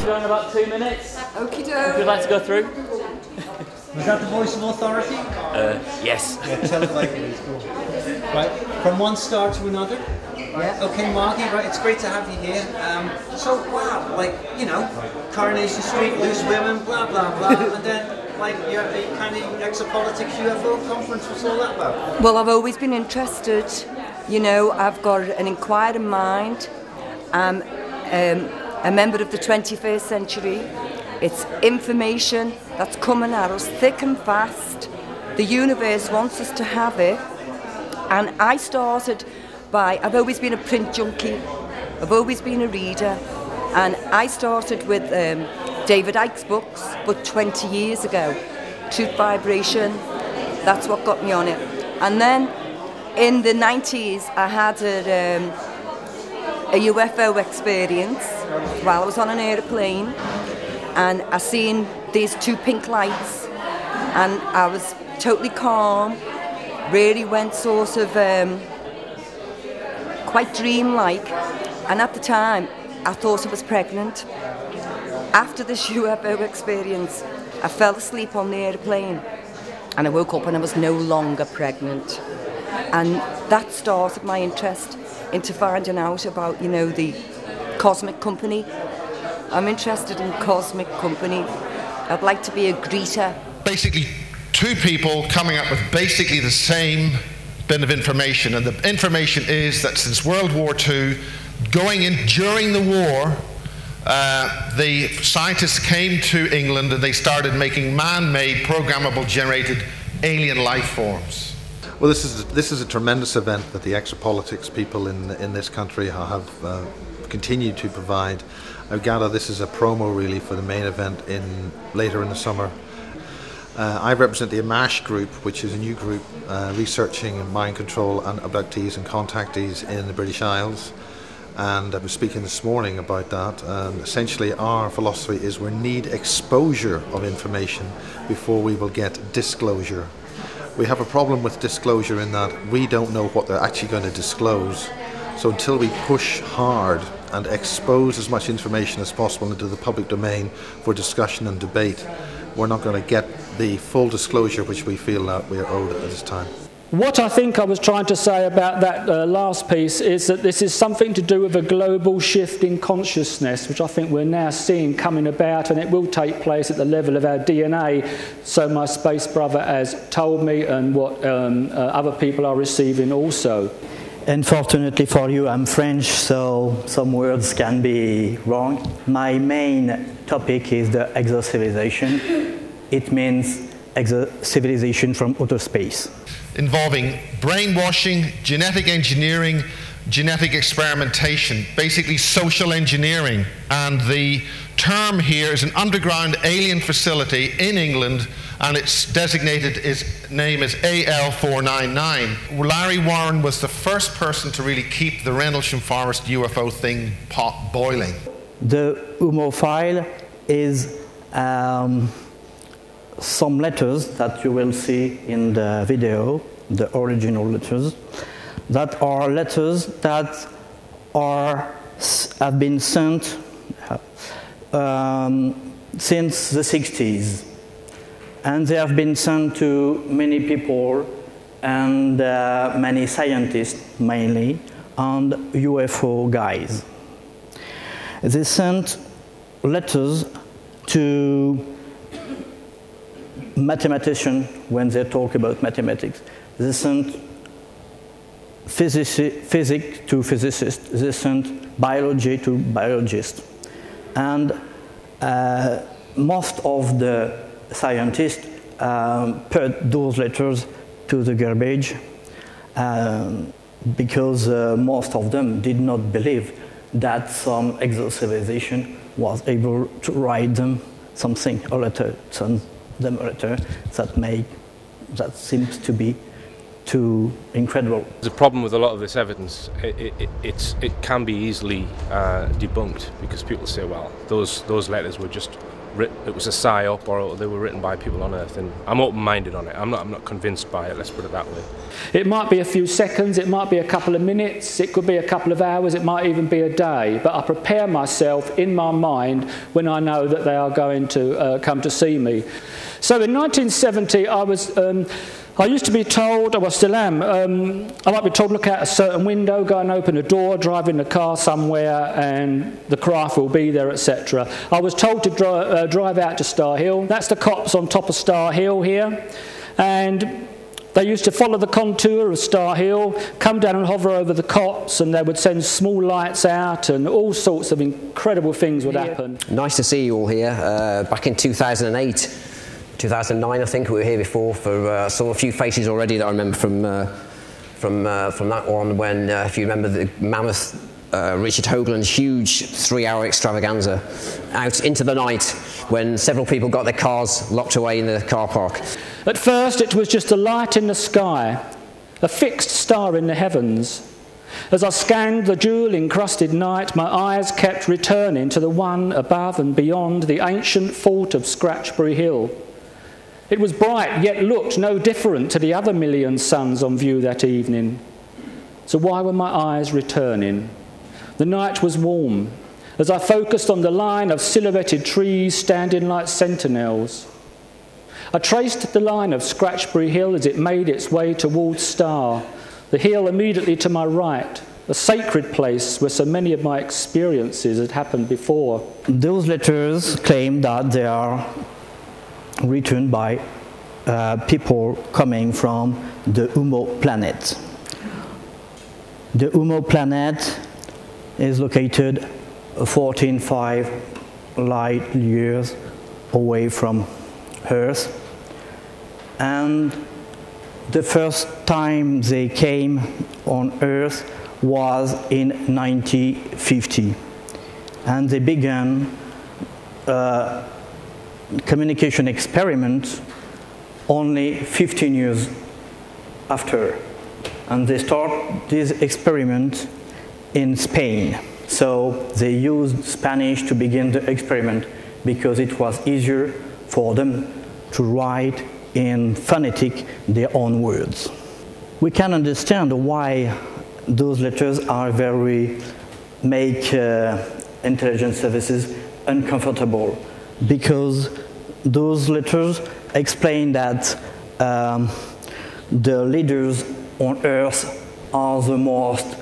should go in about 2 minutes. Okie doke. Would you like to go through? Was that the voice of authority? Yes. Yeah, telepathically is cool. Right, from one star to another. Yeah. Okay, Margi, right, it's great to have you here. So, wow, like, you know, Coronation Street, loose women, blah, blah, blah, and then, like, your kind of Exopolitics UFO conference, what's all that about? Well, I've always been interested. You know, I've got an inquiring mind. I'm a member of the 21st century. It's information that's coming at us thick and fast. The universe wants us to have it. And I started I've always been a print junkie, I've always been a reader, and I started with David Icke's books, but 20 years ago. Truth Vibration, that's what got me on it. And then in the 90s I had a UFO experience while I was on an aeroplane, and I seen these two pink lights, and I was totally calm, really went sort of quite dreamlike, and at the time I thought I was pregnant. After this UFO experience, I fell asleep on the airplane and I woke up and I was no longer pregnant, and that started my interest into finding out about, you know, the cosmic company. I'm interested in cosmic company. I'd like to be a greeter. Basically two people coming up with basically the same bit of information, and the information is that since World War II, going in during the war, the scientists came to England and they started making man-made, programmable, generated alien life forms. Well, this is a tremendous event that the Exopolitics people in this country have continued to provide. I gather this is a promo really for the main event later in the summer. I represent the AMASH group, which is a new group researching mind control and abductees and contactees in the British Isles. And I was speaking this morning about that. Essentially our philosophy is we need exposure of information before we will get disclosure. We have a problem with disclosure in that we don't know what they're actually going to disclose. So until we push hard and expose as much information as possible into the public domain for discussion and debate, we're not going to get the full disclosure which we feel that we are owed at this time. What I think I was trying to say about that last piece is that this is something to do with a global shift in consciousness, which I think we're now seeing coming about, and it will take place at the level of our DNA. So my space brother has told me, and what other people are receiving also. Unfortunately for you, I'm French, so some words can be wrong. My main topic is the exo-civilization. It means exo-civilization from outer space. Involving brainwashing, genetic engineering, genetic experimentation, basically social engineering. And the term here is an underground alien facility in England, and it's designated, its name is AL499. Larry Warren was the first person to really keep the Rendlesham Forest UFO thing pot boiling. The Ummo file is some letters that you will see in the video, the original letters, that are letters that have been sent since the 60s. And they have been sent to many people and many scientists mainly, and UFO guys. They sent letters to mathematicians when they talk about mathematics. They sent physics to physicists. They sent biology to biologists. And most of the scientists put those letters to the garbage because most of them did not believe that some exo-civilization was able to write them something, a letter, send them a letter that seems to be too incredible. There's a problem with a lot of this evidence. It can be easily debunked because people say, well, those letters were just it was a psy-op or they were written by people on Earth, and I'm open-minded on it. I'm not convinced by it, let's put it that way. It might be a few seconds, it might be a couple of minutes, it could be a couple of hours, it might even be a day, but I prepare myself in my mind when I know that they are going to come to see me. So in 1970 I used to be told, or I still am, I might be told look out a certain window, go and open a door, drive in the car somewhere and the craft will be there, etc. I was told to drive out to Star Hill. That's the cops on top of Star Hill here. And they used to follow the contour of Star Hill, come down and hover over the cops, and they would send small lights out and all sorts of incredible things would happen. Nice to see you all here. Back in 2008. 2009, I think we were here before. I saw a few faces already that I remember from that one. When, if you remember, the mammoth Richard Hoagland's huge 3-hour extravaganza out into the night when several people got their cars locked away in the car park. At first, it was just a light in the sky, a fixed star in the heavens. As I scanned the jewel-encrusted night, my eyes kept returning to the one above and beyond the ancient fort of Scratchbury Hill. It was bright, yet looked no different to the other million suns on view that evening. So why were my eyes returning? The night was warm, as I focused on the line of silhouetted trees standing like sentinels. I traced the line of Scratchbury Hill as it made its way towards Star, the hill immediately to my right, a sacred place where so many of my experiences had happened before. Those letters claim that they are written by people coming from the Ummo planet. The Ummo planet is located 14.5 light years away from Earth, and the first time they came on Earth was in 1950, and they began communication experiment only 15 years after, and they start this experiment in Spain. So they used Spanish to begin the experiment because it was easier for them to write in phonetic their own words. We can understand why those letters are make intelligence services uncomfortable, because those letters explain that the leaders on Earth are the most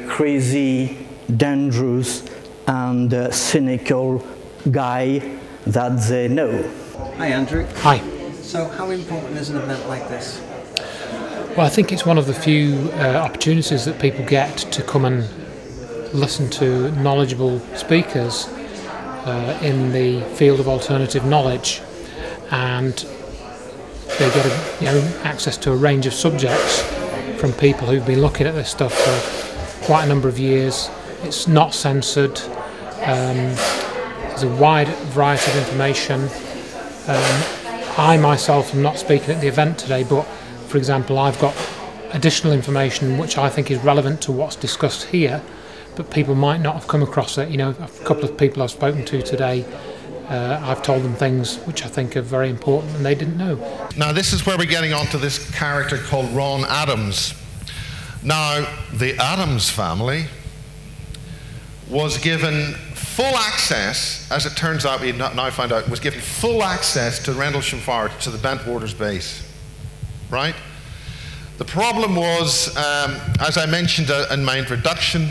crazy, dangerous, and cynical guy that they know. Hi, Andrew. Hi. So, how important is an event like this? Well, I think it's one of the few opportunities that people get to come and listen to knowledgeable speakers in the field of alternative knowledge, and they get access to a range of subjects from people who've been looking at this stuff for quite a number of years. It's not censored. There's a wide variety of information. I myself am not speaking at the event today, but for example, I've got additional information which I think is relevant to what's discussed here, but people might not have come across it. A couple of people I've spoken to today, I've told them things which I think are very important and they didn't know. Now this is where we're getting onto this character called Ron Adams. Now the Adams family was given full access, as it turns out, we now found out, was given full access to Rendlesham Fire, to the Bentwaters base, right? The problem was, as I mentioned in my introduction,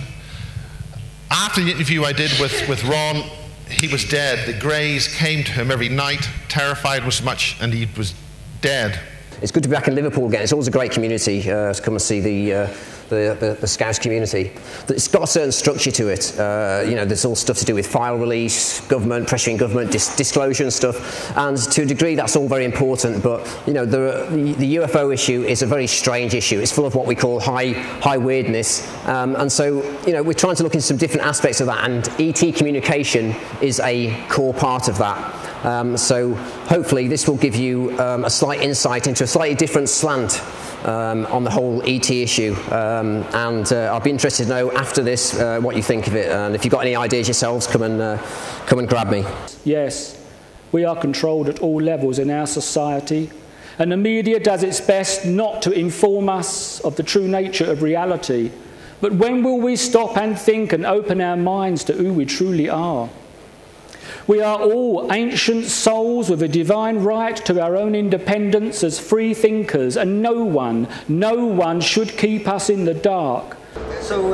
after the interview I did with Ron, he was dead. The Greys came to him every night, terrified as much, and he was dead. It's good to be back in Liverpool again. It's always a great community to come and see the Scouts community. It's got a certain structure to it. There's all stuff to do with file release, government, pressuring government, disclosure and stuff. And to a degree, that's all very important. But the UFO issue is a very strange issue. It's full of what we call high weirdness. And so we're trying to look into some different aspects of that. And ET communication is a core part of that. So hopefully this will give you a slight insight into a slightly different slant on the whole ET issue, and I'll be interested to know after this what you think of it, and if you've got any ideas yourselves, come and grab me. Yes, We are controlled at all levels in our society, and the media does its best not to inform us of the true nature of reality. But when will we stop and think and open our minds to who we truly are? We are all ancient souls with a divine right to our own independence as free thinkers, and no one should keep us in the dark. So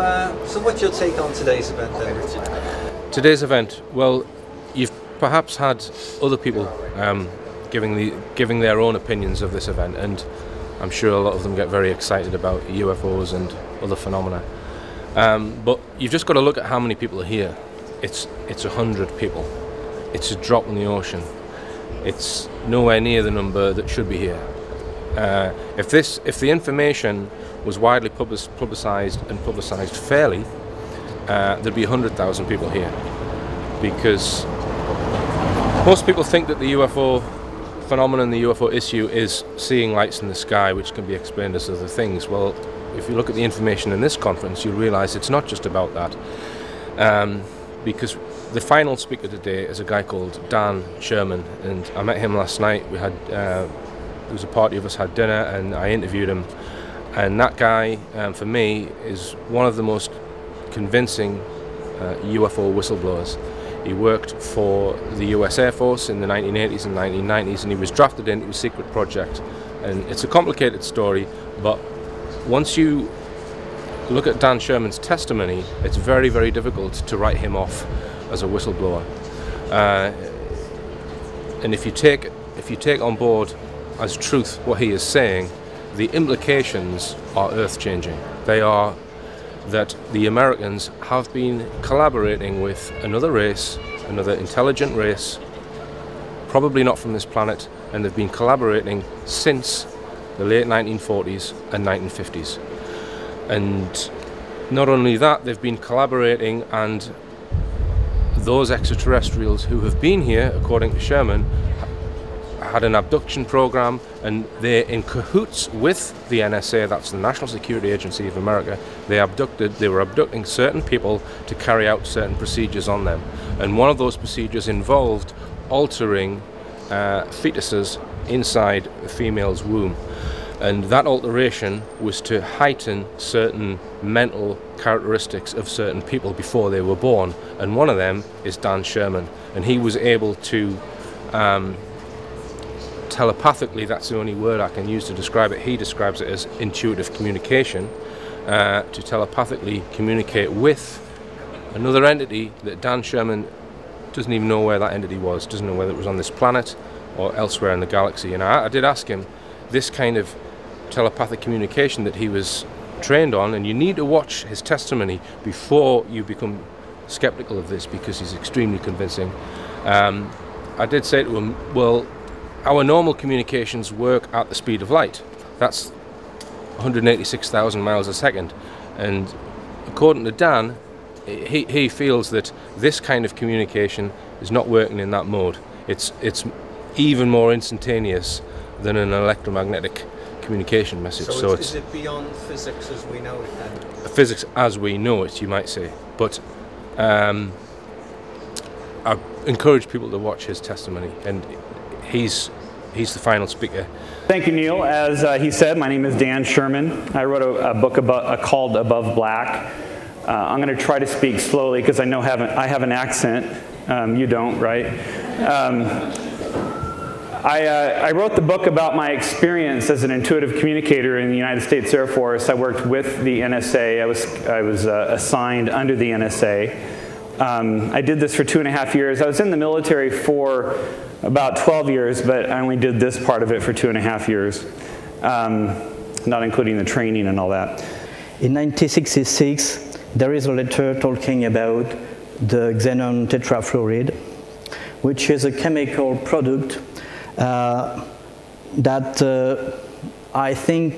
what's your take on today's event then, Richard? Today's event, well, you've perhaps had other people giving their own opinions of this event, and I'm sure a lot of them get very excited about UFOs and other phenomena. But you've just got to look at how many people are here. It's 100 people. It's a drop in the ocean. It's nowhere near the number that should be here. If the information was widely publicised and publicised fairly, there'd be 100,000 people here. Because most people think that the UFO phenomenon, the UFO issue, is seeing lights in the sky, which can be explained as other things. Well, if you look at the information in this conference, you'll realise it's not just about that. Because the final speaker today is a guy called Dan Sherman, and I met him last night. We had there was a party of us had dinner, and I interviewed him. And that guy, for me, is one of the most convincing UFO whistleblowers. He worked for the US Air Force in the 1980s and 1990s, and he was drafted into a secret project. And it's a complicated story, but once you look at Dan Sherman's testimony, it's very, very difficult to write him off as a whistleblower. And if you take on board as truth what he is saying, the implications are earth-changing. They are that the Americans have been collaborating with another race, another intelligent race, probably not from this planet, and they've been collaborating since the late 1940s and 1950s. And not only that, they've been collaborating, and those extraterrestrials who have been here, according to Sherman, had an abduction program, and they're in cahoots with the NSA, that's the National Security Agency of America. They were abducting certain people to carry out certain procedures on them. And one of those procedures involved altering fetuses inside a female's womb. And that alteration was to heighten certain mental characteristics of certain people before they were born. And one of them is Dan Sherman. And he was able to telepathically, that's the only word I can use to describe it, he describes it as intuitive communication, to telepathically communicate with another entity that Dan Sherman doesn't even know where that entity was, doesn't know whether it was on this planet or elsewhere in the galaxy. And I did ask him, this kind of telepathic communication that he was trained on, and you need to watch his testimony before you become skeptical of this, because he's extremely convincing. I did say to him, well, our normal communications work at the speed of light. That's 186,000 miles a second. And according to Dan, he feels that this kind of communication is not working in that mode. It's even more instantaneous than an electromagnetic communication message. So is it beyond physics as we know it then? Physics as we know it, you might say. But I encourage people to watch his testimony, and he's the final speaker. Thank you, Neal. As he said, my name is Dan Sherman. I wrote a book called Above Black. I'm going to try to speak slowly because I know I have an accent. You don't, right? I wrote the book about my experience as an intuitive communicator in the United States Air Force. I worked with the NSA. I was assigned under the NSA. I did this for 2.5 years. I was in the military for about 12 years, but I only did this part of it for 2.5 years, not including the training and all that. In 1966, there is a letter talking about the xenon tetrafluoride, which is a chemical product that I think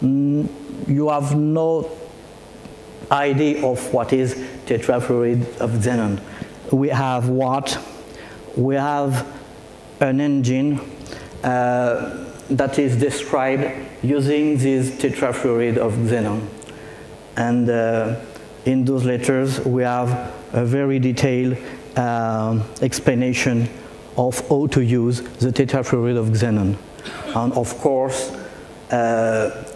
you have no idea of what is tetrafluoride of xenon. We have what? We have an engine that is described using this tetrafluoride of xenon. And in those letters we have a very detailed explanation of how to use the tetrafluoride of xenon. And of course,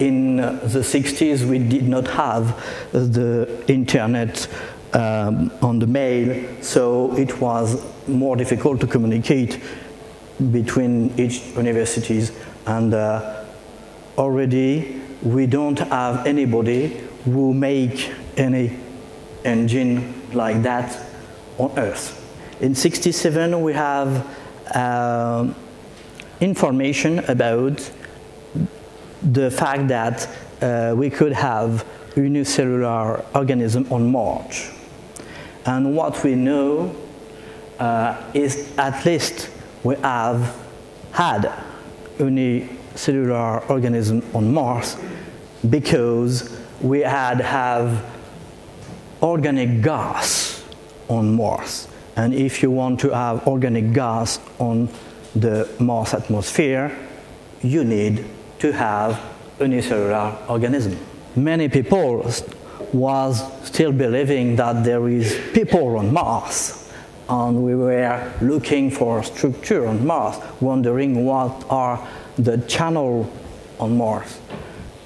in the 60s, we did not have the internet on the mail, so it was more difficult to communicate between each universities. And already, we don't have anybody who make any engine like that on Earth. In 67, we have information about the fact that we could have unicellular organism on Mars. And what we know is at least we have had unicellular organism on Mars because we have organic gas on Mars. And if you want to have organic gas on the Mars atmosphere, you need to have unicellular organism. Many people was still believing that there is people on Mars, and we were looking for structure on Mars, wondering what are the channels on Mars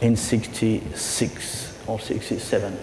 in 66 or 67.